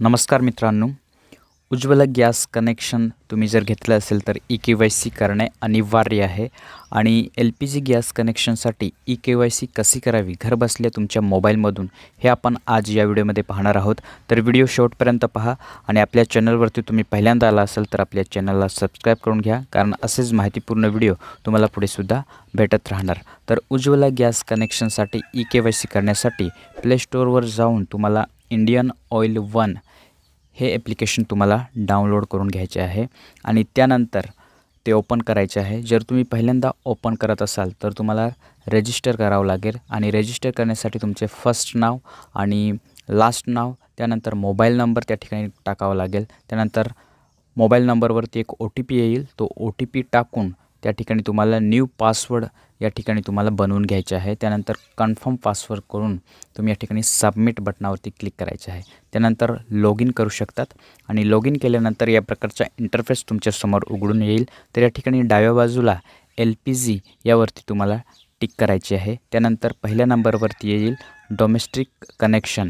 नमस्कार मित्रांनो, Ujjwala gas connection तुम्ही जर घेतलं असेल तर ई-के-वाय-सी करणे अनिवार्य आहे आणि एल-पी-जी गॅस कनेक्शनसाठी ई-के-वाय-सी कशी करावी घरबसल्या तुमच्या मोबाईलमधून हे आपण आज या व्हिडिओमध्ये पाहणार आहोत। तर व्हिडिओ शेवटपर्यंत पहा आणि आपल्या चॅनलवरती तुम्ही पहिल्यांदा आला असाल तर आपल्या चॅनलला सबस्क्राईब करून घ्या, कारण असेच माहितीपूर्ण व्हिडिओ तुम्हाला पुढे सुद्धा भेटत राहणार। तर उज्ज्वला गॅस कनेक्शनसाठी ई-के-वाय-सी करण्यासाठी प्ले स्टोअरवर जाऊन तुम्हाला इंडियन ऑइल वन हे ॲप्लिकेशन तुम्हाला डाउनलोड करून घ्यायचे आहे आणि त्यानंतर ते ओपन करायचे आहे। जर तुम्ही पहिल्यांदा ओपन करत असाल तर तुम्हाला रजिस्टर करावं लागेल आणि रजिस्टर करण्यासाठी तुमचे फर्स्ट नाव आणि लास्ट नाव, त्यानंतर मोबाईल नंबर त्या ठिकाणी टाकावा लागेल। त्यानंतर मोबाईल नंबरवरती एक OTP येईल, तो OTP टाकून त्या ठिकाणी तुम्हाला न्यू पासवर्ड या ठिकाणी तुम्हाला बनवून घ्यायचे आहे। त्यानंतर कन्फर्म पासवर्ड करून तुम्ही या ठिकाणी सबमिट बटनावरती क्लिक करायचे आहे। त्यानंतर लॉग इन करू शकतात आणि लॉग इन केल्यानंतर या प्रकारचा इंटरफेस तुमच्यासमोर उघडून येईल। तर या ठिकाणी डाव्या बाजूला LPG यावरती तुम्हाला टिक करायची आहे। त्यानंतर पहिल्या नंबरवरती येईल domestic connection,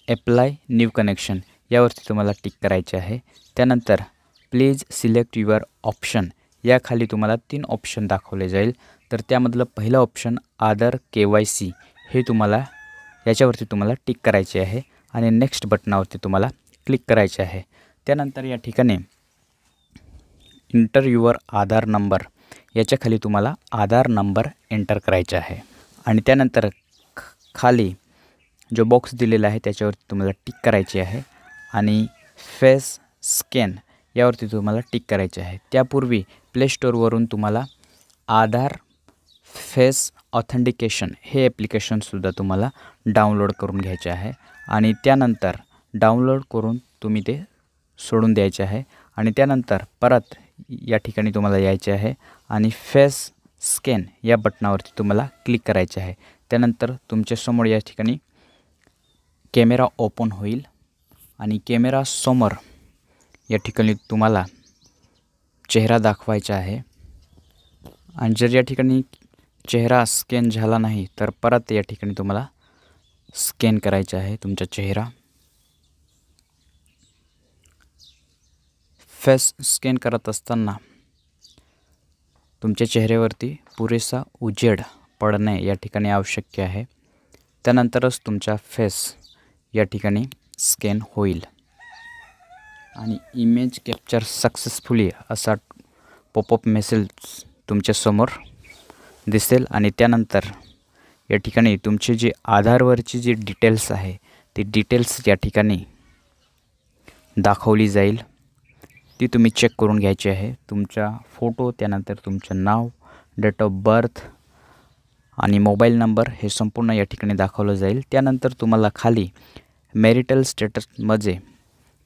apply new connection यावरती तुम्हाला टिक करायचे आहे। त्यानंतर प्लीज सिलेक्ट युअर ऑप्शन याखाली तुम्हाला 3 ऑप्शन दाखवले जाईल। तर त्यामधलं पहिलं ऑप्शन आधार KYC हे तुम्हाला याच्यावरती तुम्हाला टिक करायचे आहे आणि नेक्स्ट बटनावरती तुम्हाला क्लिक करायचे आहे। त्यानंतर या ठिकाणी इंटर युअर आधार नंबर याच्याखाली तुम्हाला आधार नंबर एंटर करायचा आहे आणि त्यानंतर खाली जो बॉक्स दिलेला आहे त्याच्यावरती तुम्हाला टिक करायची आहे आणि फेस स्कॅन यावरती तुम्हाला टिक करायचे आहे। त्यापूर्वी प्ले स्टोअरवरून तुम्हाला आधार फेस ऑथेंटिकेशन हे ॲप्लिकेशनसुद्धा तुम्हाला डाउनलोड करून घ्यायचे आहे आणि त्यानंतर डाउनलोड करून तुम्ही ते सोडून द्यायचे आहे आणि त्यानंतर परत या ठिकाणी तुम्हाला यायचे आहे आणि फेस स्कॅन या बटनावरती तुम्हाला क्लिक करायचे आहे। त्यानंतर तुमच्यासमोर या ठिकाणी कॅमेरा ओपन होईल आणि कॅमेरासमोर या ठिकाणी तुम्हाला चेहरा दाखवायचा आहे आणि जर या ठिकाणी चेहरा स्कॅन झाला नाही तर परत या ठिकाणी तुम्हाला स्कॅन करायचा आहे तुमचा चेहरा। फेस स्कॅन करत असताना तुमच्या चेहऱ्यावरती पुरेसा उजेड पडणे या ठिकाणी आवश्यक आहे, त्यानंतरच तुमचा फेस या ठिकाणी स्कॅन होईल आणि इमेज कॅप्चर सक्सेसफुली असा पॉपअप मेसेज तुमच्यासमोर दिसेल आणि त्यानंतर या ठिकाणी तुमचे जे आधारवरची जी डिटेल्स आहे ती डिटेल्स या ठिकाणी दाखवली जाईल, ती तुम्ही चेक करून घ्यायची आहे। तुमचा फोटो, त्यानंतर तुमचं नाव, डेट ऑफ बर्थ आणि मोबाईल नंबर हे संपूर्ण या ठिकाणी दाखवलं जाईल। त्यानंतर तुम्हाला खाली मॅरिटल स्टेटसमध्ये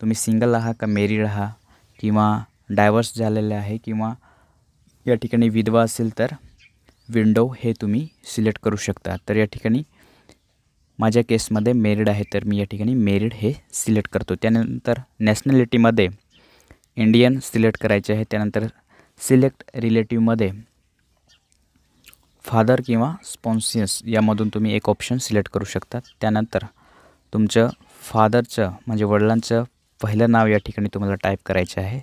तुम्ही सिंगल आहात का मॅरिड आहात किंवा डायव्हर्स झालेले आहे किंवा या ठिकाणी विधवा असेल तर विंडो हे तुम्ही सिलेक्ट करू शकता। तर या ठिकाणी माझ्या केसमध्ये मॅरिड आहे तर मी या ठिकाणी मॅरिड हे सिलेक्ट करतो। त्यानंतर नॅशनॅलिटीमध्ये इंडियन सिलेक्ट करायचे आहे। त्यानंतर सिलेक्ट रिलेटिव्हमध्ये फादर किंवा स्पॉन्सियस यामधून तुम्ही एक ऑप्शन सिलेक्ट करू शकता। त्यानंतर तुमचं फादरचं म्हणजे वडिलांचं पहिलं नाव या ठिकाणी तुम्हाला टाईप करायचं आहे।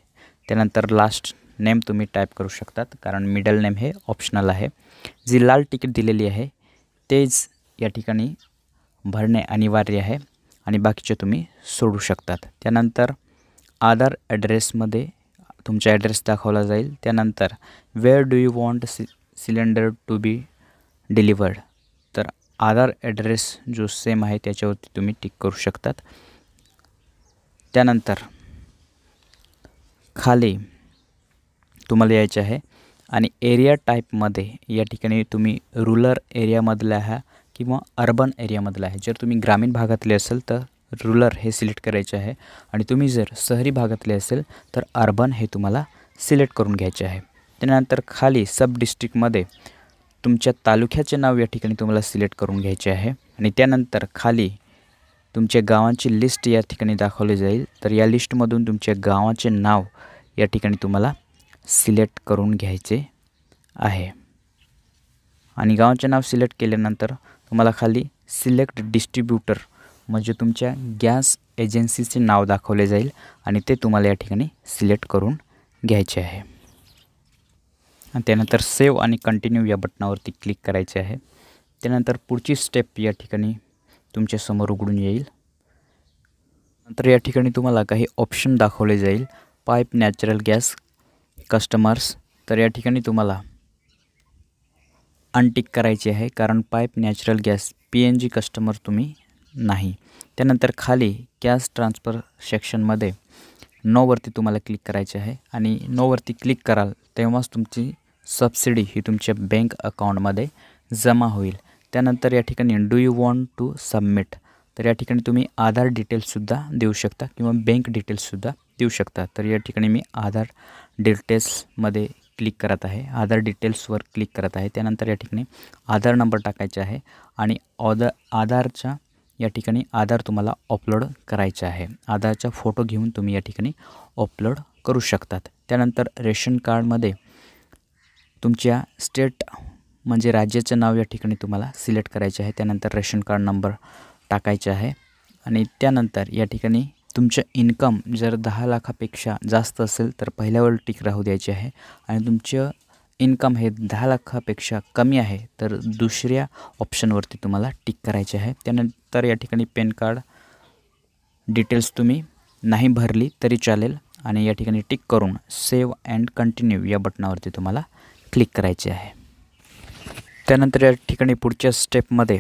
त्यानंतर लास्ट नेम तुम्ही टाईप करू शकतात, कारण मिडल नेम हे ऑप्शनल आहे। जी लाल तिकीट दिलेली आहे तेच या ठिकाणी भरणे अनिवार्य आहे आणि बाकीचे तुम्ही सोडू शकतात। त्यानंतर आधार ॲड्रेसमध्ये तुमचा ॲड्रेस दाखवला जाईल। त्यानंतर where do you want cylinder to be delivered, तर आधार ॲड्रेस जो सेम आहे त्याच्यावरती तुम्ही टिक करू शकतात। त्यानंतर खाली तुम्हाला यायचे आहे आणि एरिया टाईपमध्ये या ठिकाणी तुम्ही रूरल एरियामधले आहे किंवा अर्बन एरियामधलं आहे। जर तुम्ही ग्रामीण भागातले असेल तर रूरल हे सिलेक्ट करायचे आहे आणि तुम्ही जर शहरी भागातले असेल तर अर्बन हे तुम्हाला सिलेक्ट करून घ्यायचे आहे। त्यानंतर खाली सब डिस्ट्रिक्टमध्ये तुमच्या तालुक्याचे नाव या ठिकाणी तुम्हाला सिलेक्ट करून घ्यायचे आहे आणि त्यानंतर खाली तुमच्या गावांची लिस्ट या ठिकाणी दाखवली जाईल। तर या लिस्टमधून तुमच्या गावाचे नाव या ठिकाणी तुम्हाला सिलेक्ट करून घ्यायचे आहे आणि गावाचे नाव सिलेक्ट केल्यानंतर तुम्हाला खाली सिलेक्ट डिस्ट्रीब्यूटर म्हणजे तुमच्या गॅस एजन्सीचे नाव दाखवले जाईल आणि ते तुम्हाला या ठिकाणी सिलेक्ट करून घ्यायचे आहे. आणि त्यानंतर सेव्ह आणि कंटिन्यू या बटनावरती क्लिक करायचे आहे. त्यानंतर पुढची स्टेप या ठिकाणी तुमच्यासमोर उघडून येईल. नंतर या ठिकाणी तुम्हाला काही ऑप्शन दाखवले जाईल. पाईप नॅचरल गॅस कस्टमर्स, तर या ठिकाणी तुम्हाला अनटिक करायचे आहे, कारण pipe natural gas PNG customer तुम्ही नाही. त्यानंतर खाली गॅस ट्रान्सफर सेक्शनमध्ये नोवरती तुम्हाला क्लिक करायचे आहे आणि नोवरती क्लिक कराल तेव्हाच तुमची सबसिडी ही तुमच्या बँक अकाउंटमध्ये जमा होईल. त्यानंतर या ठिकाणी do you want to submit, तर या ठिकाणी तुम्ही आधार डिटेल्ससुद्धा देऊ शकता किंवा बँक डिटेल्ससुद्धा देऊ शकता. तर या ठिकाणी मी आधार डिटेल्समध्ये क्लिक करत आहे, आधार डिटेल्सवर क्लिक करत आहे. त्यानंतर या ठिकाणी आधार नंबर टाकायचा आहे आणि आधारच्या या ठिकाणी आधार तुम्हाला अपलोड करायचा आहे. आधारचा फोटो घेऊन तुम्ही या ठिकाणी अपलोड करू शकतात. त्यानंतर रेशन कार्डमध्ये तुमच्या स्टेट म्हणजे राज्याचं नाव या ठिकाणी तुम्हाला सिलेक्ट करायचे आहे. त्यानंतर रेशन कार्ड नंबर टाकायचा आहे आणि त्यानंतर या ठिकाणी तुमचं इन्कम जर 10 लाखापेक्षा जास्त असेल तर पहिल्यावर टिक राहू द्यायचे आहे आणि तुमचं इन्कम हे 10 लाखापेक्षा कमी आहे तर दुसऱ्या ऑप्शनवरती तुम्हाला टिक करायचे आहे. त्यानंतर या ठिकाणी पॅन कार्ड डिटेल्स तुम्ही नाही भरली तरी चालेल आणि या ठिकाणी टिक करून सेव्ह अँड कंटिन्यू या बटनावरती तुम्हाला क्लिक करायचे आहे. त्यानंतर या ठिकाणी पुढच्या स्टेपमध्ये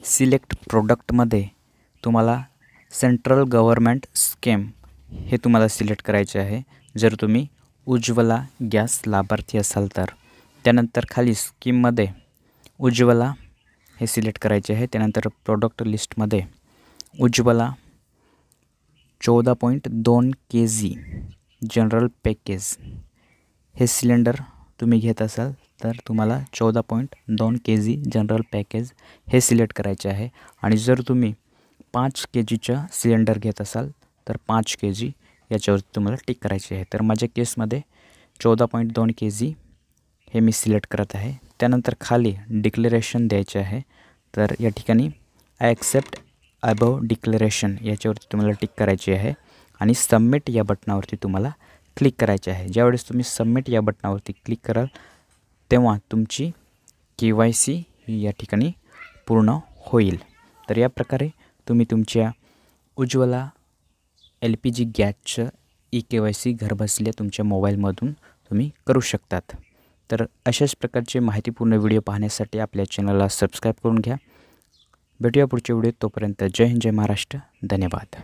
सिलेक्ट प्रोडक्टमध्ये तुम्हाला सेंट्रल गव्हर्नमेंट स्कीम हे तुम्हाला सिलेक्ट करायचे आहे जर तुम्ही उज्ज्वला गॅस लाभार्थी असाल तर. त्यानंतर खाली स्कीममध्ये उज्ज्वला हे सिलेक्ट करायचे आहे. त्यानंतर प्रोडक्ट लिस्टमध्ये उज्ज्वला 14.2 kg जनरल पॅकेज हे सिलेंडर तुम्ही घेत असाल तर तुम्हाला 14.2 kg जनरल पॅकेज हे सिलेक्ट करायचे आहे. आणि जर तुम्ही 5 kgचं सिलेंडर घेत असाल तर 5 kg याच्यावरती तुम्हाला टिक करायचे आहे. तर माझ्या केसमध्ये 14.2 kg हे मी सिलेक्ट करत आहे. त्यानंतर खाली डिक्लेरेशन द्यायचे आहे. तर या ठिकाणी आय ॲक्सेप्ट अबव डिक्लेरेशन याच्यावरती तुम्हाला टिक करायची आहे आणि सबमिट या बटनावरती तुम्हाला क्लिक करायचे आहे. ज्यावेळेस तुम्ही सबमिट या बटनावरती क्लिक कराल तेव्हा तुमची KYC ही या ठिकाणी पूर्ण होईल. तर या प्रकारे तुम्ही तुमच्या उज्ज्वला LPG गॅसचं EKYC घरबसल्या तुमच्या मोबाईलमधून तुम्ही करू शकतात. तर अशाच प्रकारचे माहितीपूर्ण व्हिडिओ पाहण्यासाठी आपल्या चॅनलला सबस्क्राईब करून घ्या. भेटूया पुढच्या व्हिडिओत. तोपर्यंत जय हिंद, जय महाराष्ट्र. धन्यवाद.